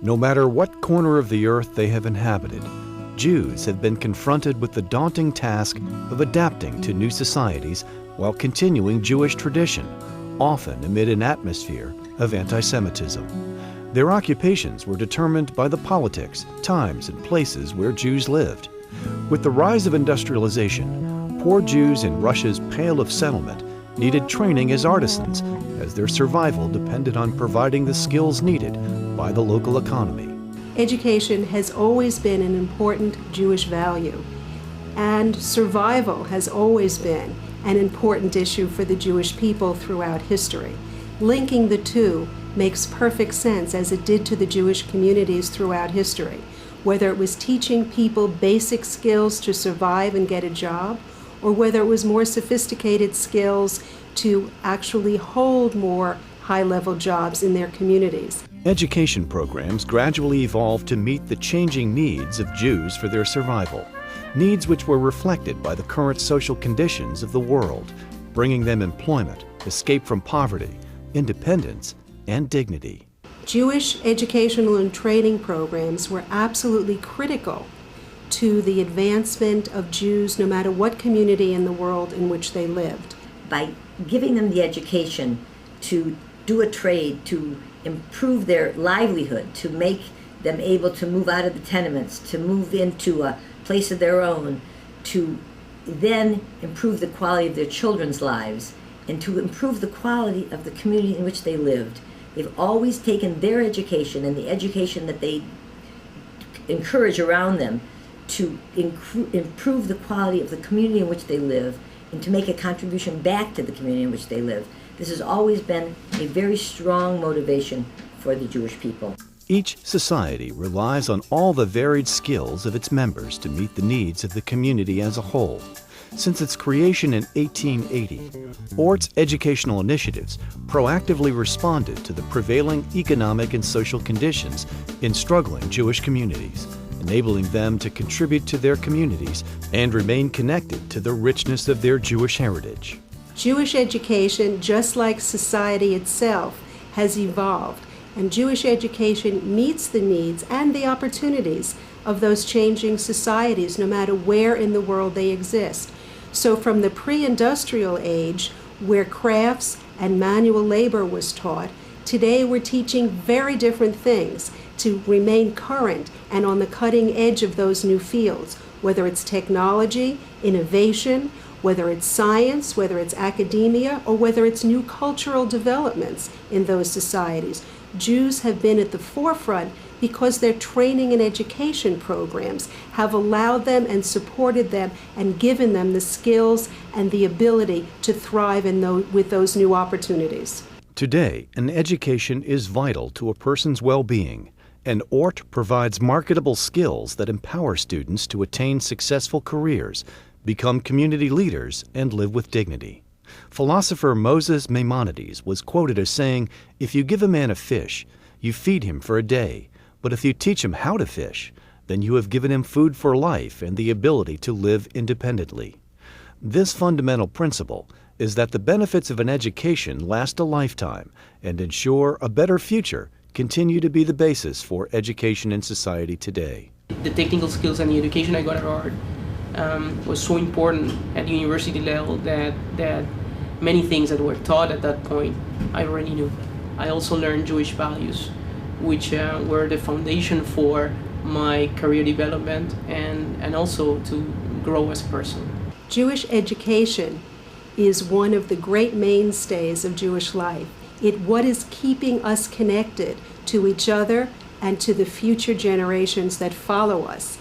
No matter what corner of the earth they have inhabited, Jews have been confronted with the daunting task of adapting to new societies while continuing Jewish tradition, often amid an atmosphere of anti-Semitism. Their occupations were determined by the politics, times, and places where Jews lived. With the rise of industrialization, poor Jews in Russia's Pale of Settlement needed training as artisans, as their survival depended on providing the skills needed by the local economy. Education has always been an important Jewish value, and survival has always been an important issue for the Jewish people throughout history. Linking the two makes perfect sense, as it did to the Jewish communities throughout history, whether it was teaching people basic skills to survive and get a job, or whether it was more sophisticated skills to actually hold more high-level jobs in their communities. Education programs gradually evolved to meet the changing needs of Jews for their survival, needs which were reflected by the current social conditions of the world, bringing them employment, escape from poverty, independence, and dignity. Jewish educational and training programs were absolutely critical to the advancement of Jews no matter what community in the world in which they lived. By giving them the education to do a trade, to improve their livelihood, to make them able to move out of the tenements, to move into a place of their own, to then improve the quality of their children's lives, and to improve the quality of the community in which they lived. They've always taken their education and the education that they encourage around them to improve the quality of the community in which they live and to make a contribution back to the community in which they live. This has always been a very strong motivation for the Jewish people. Each society relies on all the varied skills of its members to meet the needs of the community as a whole. Since its creation in 1880, ORT's educational initiatives proactively responded to the prevailing economic and social conditions in struggling Jewish communities, enabling them to contribute to their communities and remain connected to the richness of their Jewish heritage. Jewish education, just like society itself, has evolved, and Jewish education meets the needs and the opportunities of those changing societies, no matter where in the world they exist. So from the pre-industrial age, where crafts and manual labor was taught, today we're teaching very different things to remain current and on the cutting edge of those new fields, whether it's technology, innovation, whether it's science, whether it's academia, or whether it's new cultural developments in those societies. Jews have been at the forefront because their training and education programs have allowed them and supported them and given them the skills and the ability to thrive with those new opportunities. Today, an education is vital to a person's well-being, and ORT provides marketable skills that empower students to attain successful careers, become community leaders, and live with dignity. Philosopher Moses Maimonides was quoted as saying, "If you give a man a fish, you feed him for a day, but if you teach him how to fish, then you have given him food for life and the ability to live independently." This fundamental principle is that the benefits of an education last a lifetime and ensure a better future continue to be the basis for education in society today. The technical skills and the education I got at art was so important at university level that many things that were taught at that point I already knew. I also learned Jewish values, which were the foundation for my career development and also to grow as a person. Jewish education is one of the great mainstays of Jewish life. What is keeping us connected to each other and to the future generations that follow us.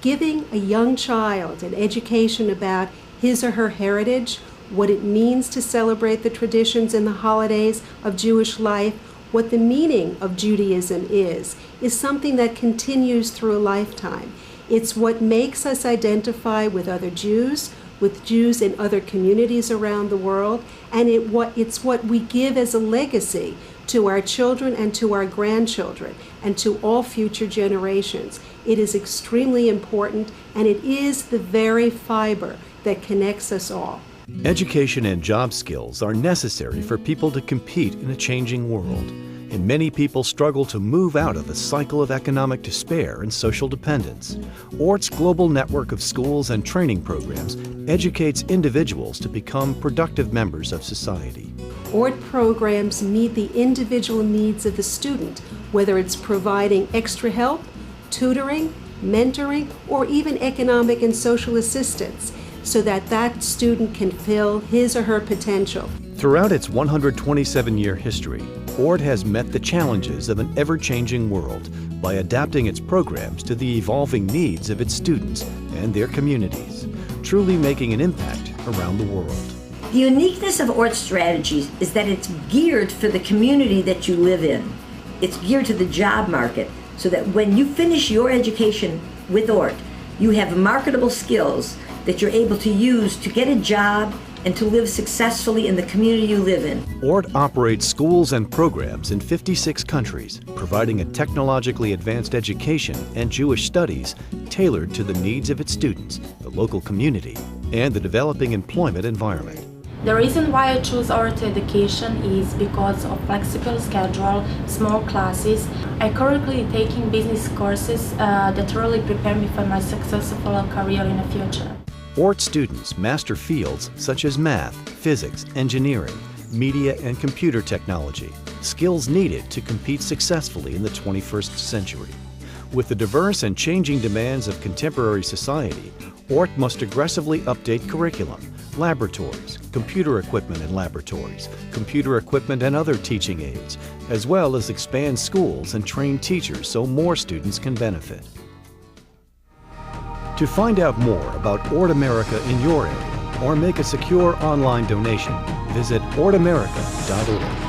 Giving a young child an education about his or her heritage, what it means to celebrate the traditions and the holidays of Jewish life, what the meaning of Judaism is something that continues through a lifetime. It's what makes us identify with other Jews, with Jews in other communities around the world, and it's what we give as a legacy to our children and to our grandchildren and to all future generations. It is extremely important, and it is the very fiber that connects us all. Education and job skills are necessary for people to compete in a changing world. and many people struggle to move out of a cycle of economic despair and social dependence. ORT's global network of schools and training programs educates individuals to become productive members of society. ORT programs meet the individual needs of the student, whether it's providing extra help, tutoring, mentoring, or even economic and social assistance, so that that student can fill his or her potential. Throughout its 127-year history, ORT has met the challenges of an ever-changing world by adapting its programs to the evolving needs of its students and their communities, truly making an impact around the world. The uniqueness of ORT strategies is that it's geared for the community that you live in. It's geared to the job market, so that when you finish your education with ORT, you have marketable skills that you're able to use to get a job and to live successfully in the community you live in. ORT operates schools and programs in 56 countries, providing a technologically advanced education and Jewish studies tailored to the needs of its students, the local community, and the developing employment environment. The reason why I choose ORT education is because of flexible schedule, small classes. I currently taking business courses that really prepare me for my successful career in the future. ORT students master fields such as math, physics, engineering, media and computer technology, skills needed to compete successfully in the 21st century. With the diverse and changing demands of contemporary society, ORT must aggressively update curriculum, laboratories, computer equipment and laboratories, computer equipment and other teaching aids, as well as expand schools and train teachers so more students can benefit. To find out more about ORT America in your area or make a secure online donation, visit ortamerica.org.